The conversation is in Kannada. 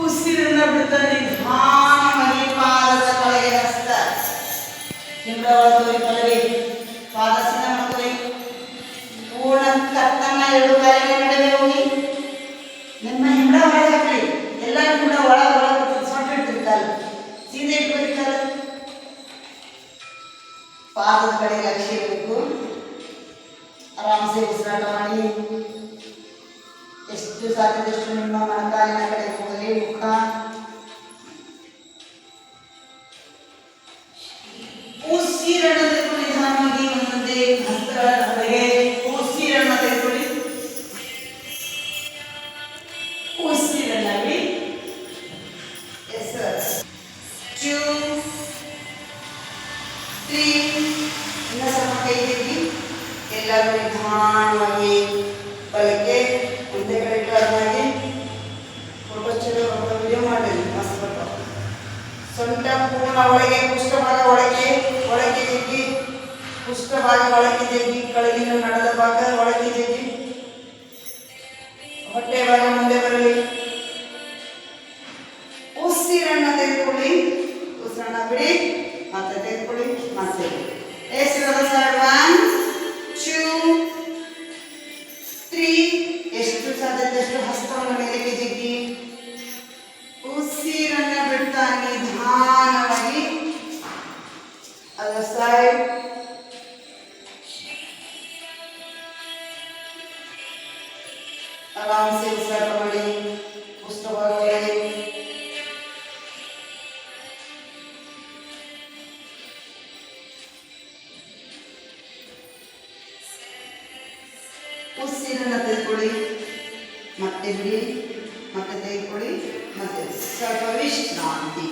ಉಸಿರನ್ನ ಬಿಡ್ತಾ ನಿಧಾನವಾಗಿ ಪಾದದ ಕೆಳಗೆ ಹಸ್ತ ಹಿಂಬದಿ ಪಲ್ಲವಿ ಪಾದಸಿನ ಮಕ್ಕಳೇ ಪೂರ್ಣ ಕತ್ತನ್ನ ಎರಡು ಕಾಲಿನ ನಡುವೆ ಹೋಗಿ ನಿಮ್ಮ ಹಿಂಬಳ ಒಳಗೆ ಹಾಕಿ ಎಲ್ಲರೂ ಕೂಡ ಒಳಗೆ ಸೊಟ್ಟ ಇಟ್ಟಿರ್ತಾರೆ ಸೀದೆ ಇಟ್ಕೊಳ್ತಾರೆ ಪಾದದ ಕಡೆ ಲಕ್ಷ್ಯ ಇರಬೇಕು ಆರಾಮ್ಸೆ ಉಸಿರಾಟ ಮಾಡಿ ಎಷ್ಟು ಸಾಧ್ಯದಷ್ಟು ನಿಮ್ಮ ಮೊಣಕಾಲಿನ ಕಡೆ ಹೋಗಲಿ ಮುಖ ಉಸಿರನ್ನು ತೆಗೆದುಕೊಳ್ಳಿ ನಿಧಾನವಾಗಿ ಮುಂದೆ ಹಸ್ತಗಳ ಹೊರಗೆ ಉಸಿರನ್ನು ತೆಗೆದುಕೊಳ್ಳಿ ಉಸಿರನ್ನು ಬಿಡಿ ಎಸ್ 2 3 ಇನ್ನು ಸ್ವಲ್ಪ ಕೈ ತೆಗಿ ಎಲ್ಲರೂ ನಿಧಾನವಾಗಿ ಬಲಕ್ಕೆ ಒಂದೇ ಕಡೆ ಟರ್ನಾಗಿ ಫೋಟೋ ಚಲೋ ವಿಡಿಯೋ ಮಾಡಿ ಮಸ್ತ್ ಬರ್ತಾವ ಸೊಂಟ ಪೂರ್ಣ ಒಳಗೆ ಪೃಷ್ಠಭಾಗ ಒಳಗೆ ಒಳಗೆ ಜಗ್ಗಿ ಪೃಷ್ಠಭಾಗ ಒಳಗೆ ಜಗ್ಗಿ ಕೆಳಗಿನ ನಡೆದ ಭಾಗ ಒಳಗೆ ಜಗ್ಗಿ ಹೊಟ್ಟೆ ಭಾಗ ಮುಂದೆ ಬರಲಿ ಉಸಿರನ್ನ ತೆಗೆದುಕೊಳ್ಳಿ ಉಸಿರನ್ನ ಬಿಡಿ ಮತ್ತೆ ತೆಗೆದುಕೊಳ್ಳಿ ಮತ್ತೆ ಎಷ್ಟರದ ಸರ್ 1 2 3 ಎಷ್ಟು ಸಾಧ್ಯದಷ್ಟು ಹಸ್ತವನ್ನು ಮೇಲಕ್ಕೆ ಜಗ್ಗಿ ಉಸಿರನ್ನ ಬಿಡ್ತಾ ನಿಧಾನವಾಗಿ ಅದರ ಸೈಡ್ ಆರಾಮ್ಸೆ ಉಸಿರಾಟ ಮಾಡಿ ಪುಸ್ತಭಾಗ ಒಳಗೆ ಉಸಿರನ್ನ ತೆಗೆದುಕೊಳ್ಳಿ ಮತ್ತೆ ಬಿಡಿ ಮತ್ತೆ ತೆಗೆದುಕೊಳ್ಳಿ ಮತ್ತೆ ಸ್ವಲ್ಪ ವಿಶ್ರಾಂತಿ